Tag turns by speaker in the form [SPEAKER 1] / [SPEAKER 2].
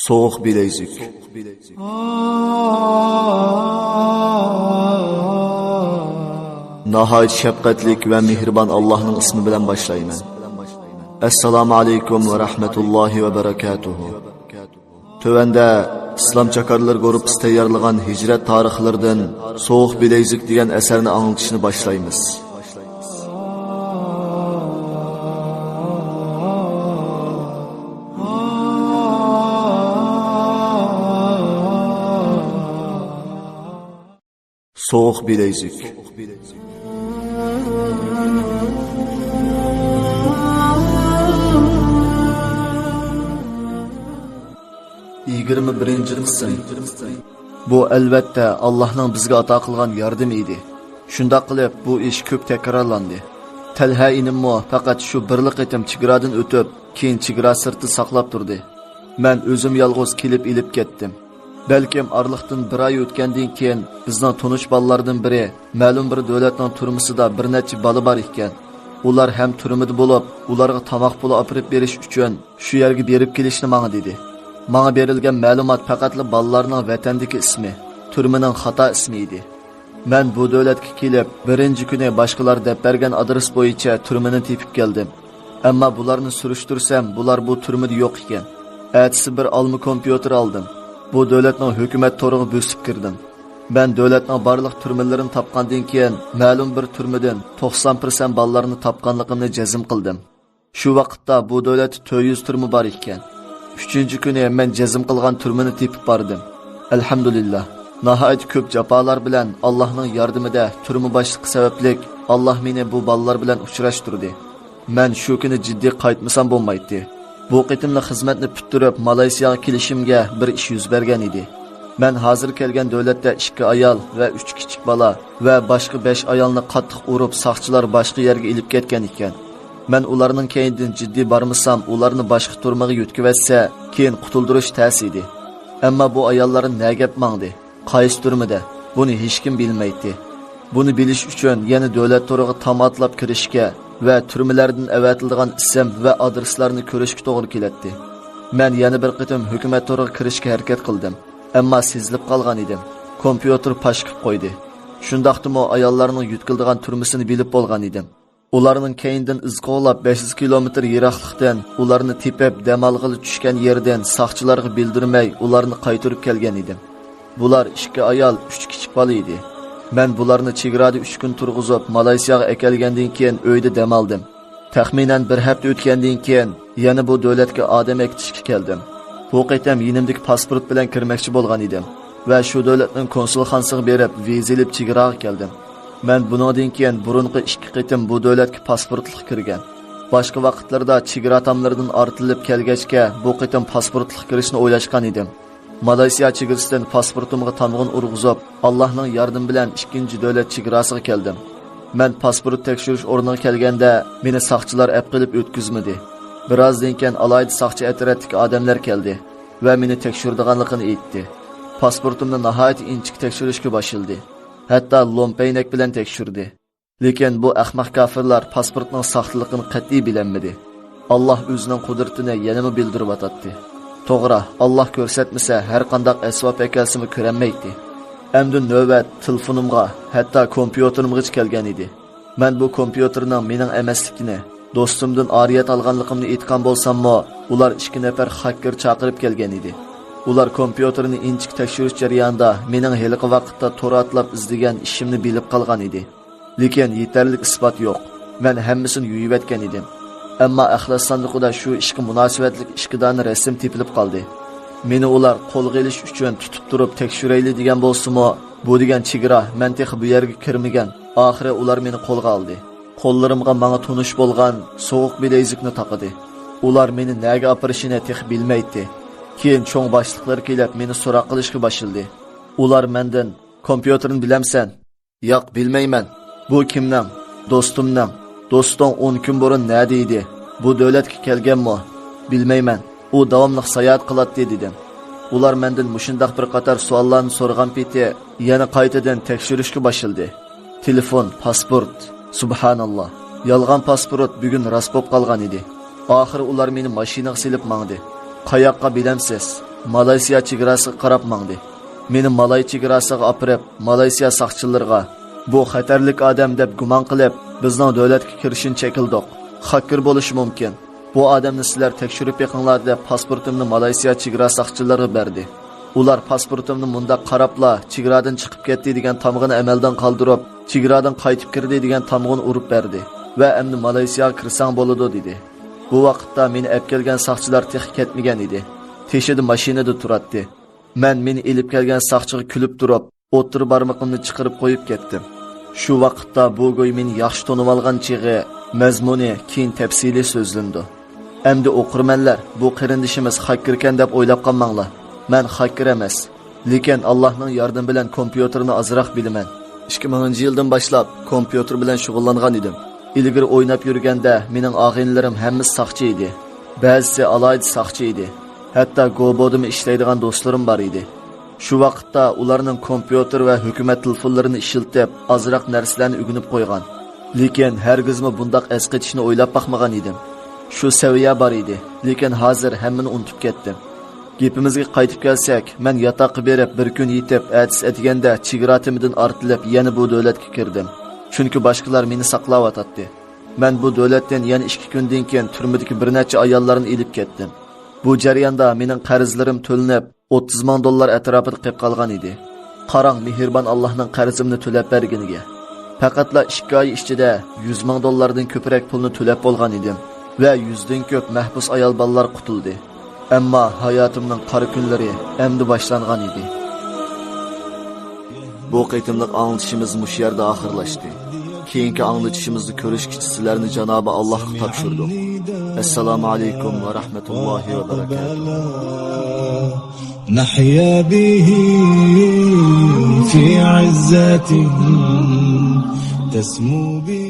[SPEAKER 1] Soğuq bileyzik. Nahayet şefqatlik ve mihriban Allah'ın ismi bilen başlayman. Assalamu alaikum ve rahmetullahi ve berekatuhu. Tövende İslam çakarlar görüp tayyorlagan hicret tarixlaridan Soğuq bileyzik degan eserini anlatışını başlaymiz. Soğuq bileyzik. 21. qism. Bu albatta Allohning bizga ato qilgan yordami edi. Shunda qilib bu ish ko'p takrorlandi. Talha inimmo faqat shu birlik etim chegaradan o'tib, keyin chegara sirti saqlab turdi. Men o'zim yolg'iz kelib ilib ketdim. Belkim arliqdan bir oy o'tgandan keyin bizning tonish bolalardan biri ma'lum bir davlatning turmusida bir necha bola bor ekan. Ular ham turmida bo'lib, ularga tomoq puli olib berish uchun shu yerga berib kelishni menga dedi. Menga berilgan ma'lumot faqatli bolalarning vatandagi ismi, turmining xato ismi edi. Men bu davlatga kelib, birinchi kuni boshqalar deb bergan adres bo'yicha turmini tepib keldim. Ammo bularni surishtirsam, bular bu turmida yo'q ekan. Ertasi bir alma kompyuter oldim. Bu davlatning hukumat to'riga bosib kirdim. Ben davlatning barliq turmalarini topgandan keyin ma'lum bir turmadan 90% bolalarni topganligimni jazm qildim. Shu vaqtda bu davlat 400 turma bor ekan. 3-kuni men jazm qilgan turmani tepib bordim. Alhamdulillah. Nihoyat ko'p jafolar bilan Allohning yordamida turma boshliqi sababli Alloh meni bu bolalar bilan uchrashtirdi. Men shu kuni jiddiy qaytmasam bo'lmaydi. Bu qitimli xizmatni bitirib Malayziyaga kelishimga bir ish yuz bergan edi. Men hozir kelgan davlatda 2 ayol va 3 kichik bola va boshqa 5 ayolni qattiq urib soqchilar boshqa yerga ilib ketgan ekan. Men ularning keyindan jiddiy bormasam, ularni boshqa turmaga yutkivatsa, keyin qutuldirish ta'si edi. Ammo bu ayollarni nagab mangdi. Qaysi turmada? Buni hech kim bilmaydi. Buni bilish uchun yana davlat to'riga tamatlab kirishga va turmalardan avatilgan ism va adreslarni ko'rishga to'g'ri keladi. Men yana bir qitim hukumat to'riga kirishga harakat qildim. Ammo sezilib qolgan edim. Kompyuter pashqib qo'ydi. Shundaqdimi ayollarning yutkildigan turmusini bilib bo'lgan edim. Ularning keyindan iz qo'llab 500 kilometr yiroqlikdan ularni tepib damalg'ili tushgan yerdan soqchilarga bildirmay ularni qaytarib kelgan edim. Bular 2 ayol, 3 kichik bola edi. Men bularni chegarada 3 kun turg'izib Malayziyaga akelgandan keyin uyda dam oldim. Taxminan bir hafta o'tgandan keyin yana bu davlatga odam ekitishga keldim. Bu qitim yinimdagi pasport bilan kirmoqchi bo'lgan edim va shu davlatning konsulxonasiga berib viza olib chegaraga keldim. Men bundan keyin burunqi 2 qitim bu davlatga pasportlik kirgan. Boshqa vaqtlarda chegara tomlaridan ortilib kelgachga bu qitim pasportlik kirishni o'ylashgan edim. Malayziya chegarasidan pasportimga tamg'in urg'izib, Allohning yordami bilan 2-chi davlat chegarasiga keldim. Men pasport tekshirish o'rniga kelganda meni soqchilar ap qilib o'tkazmadi. Birozdan keyin alayda soqchi atrofdagi odamlar keldi va meni tekshirdiganligini aytdi. Pasportimni nihoyat inchik tekshirishga boshladi. Hatto lompaynak bilan tekshirdi. Lekin bu ahmoq kofirlar pasportning soxtaligini qat'iy bilinmadi. Alloh o'zining qudratini yana bildirib atadi. To'g'ri, Alloh ko'rsatmasa har qanday asbob ekalsimi ko'ranmaydi. Endi navbat telefonimga, hatto kompyuterimga kelgan edi. Men bu kompyuterning mening emasligini, do'stimdan oriyat olganligimni aytgan bo'lsam-mo, ular 2 nafar hacker chaqirib kelgan edi. Ular kompyuterni inchik tekshirish jarayonida mening haliqi vaqtda to'ratlab izlagan ishimni bilib qolgan edi. Lekin yetarli isbot yo'q. Men hammasini yuyib etgan edim. Ammo axlos sandiqida shu ishga munosabatli 2 dona rasm tepilib qoldi. Meni ular qo'lga olish uchun tutib turib tekshirayli degan bo'lsa-mo, bu degan chegara men texi bu yerga kirmagan. Oxiri ular meni qo'lga oldi. Qo'llarimga menga tonish bo'lgan so'g'uq bilezikni taqidi. Ular meni nega opirishini tex bilmaydi. Keyin cho'ng boshliqlar kelib meni so'roq qilishga boshladi. Ular mendan kompyuterni bilamsan? Yo'q, bilmayman. Bu kimning? Do'stimning. Do'stim 10 kun burun nada edi? Bu davlatga kelganmi? Bilmayman. U davomli sayohat qiladi dedim. Ular mendan mushundaq bir qator savollarni so'ragan peti yana qaytadan tekshirishga boshladi. Telefon, pasport. Subhanalloh. Yolg'on pasport bugun rost bo'lib qolgan edi. Oxiri ular meni mashinaga silib mangdi. Qayoqqa bilamsiz? Malayziya chegarasiga qarab mangdi. Meni Malay chegarasiga apirib, Malayziya saqchilariga bu xatarlik odam deb gumon qilib, bizning davlatga kirishini chekildik. Xakkir bo'lishi mumkin. Bu odamni sizlar tekshirib beqinglar deb pasportimni Malayziya chegara saqchilariga berdi. Ular pasportimni munda qarabla chegaradan chiqib ketdi degan tamg'ini amaldan qoldirib, chegaradan qaytib kirdi degan tamg'ini urib berdi va endi Malayziyaga kirsang bo'ladi dedi. Bu vaqtda meni olib kelgan saqchilar texnik ketmagan edi. Teshida mashinada turardi. Meni elib kelgan saqchiga kulib turib, o'tir barmoqimni chiqarib qo'yib ketdim. Shu vaqtda bu go'y meni yaxshi tonib olgan chig'i mazmuni keyin tafsili so'zlandi. Endi o'qirmanlar, bu qarindishimiz hakkirkan deb o'ylab qolmanglar. Men hakkir emas, lekin Allohning yordami bilan kompyuterni azroq bilaman. 2000-yildan boshlab kompyuter bilan shug'ullangan edim. Ilgari o'ynab yurganda mening og'inlarim hammasi saqchi edi. Ba'zisi alayda saqchi edi. Hatto Gobo'da ishlaydigan do'stlarim bor edi. Shu vaqtda ularning kompyuter va hukumat telefonlarini ishiltib, azroq narsalarni o'rganib qo'ygan. Lekin hargizmi bundaq asqitishni o'ylab baxmagan edim. Shu saviya bor edi, lekin hozir hammani unutib ketdim. Gapimizga qaytib kelsak, men yotoqqa berib bir kun yetib, atis etganda chegaratimdan ortilib, yana bu davlatga kirdim. Chunki boshqalar meni saqlayotdi. Men bu davlatdan yana 2 kundan keyin turmadagi bir necha ayollarni elib ketdim. Bu jarayonda mening qarzlarim to'linib, 30 ming dollar atrofida qolib qolgan edi. Qarang, mehribon Allohning qarzimni to'lab berganiga. Faqatla 2 oy ichida 100 ming dollardan ko'proq pulni to'lab bo'lgan edim va 100 dan ko'p mahbus ayol bolalar qutuldi. Ammo hayotimning qora kunlari endi boshlangan edi. Bu qitimliq anglitishimiz mush yerda oxirlashdi. Keyingi anglitishimizni ko'rishgacha sizlarni Janobi Allohga topshirdim. Assalomu alaykum va rahmatullohi va barakatuh.
[SPEAKER 2] نحيا به في عزة تسمو به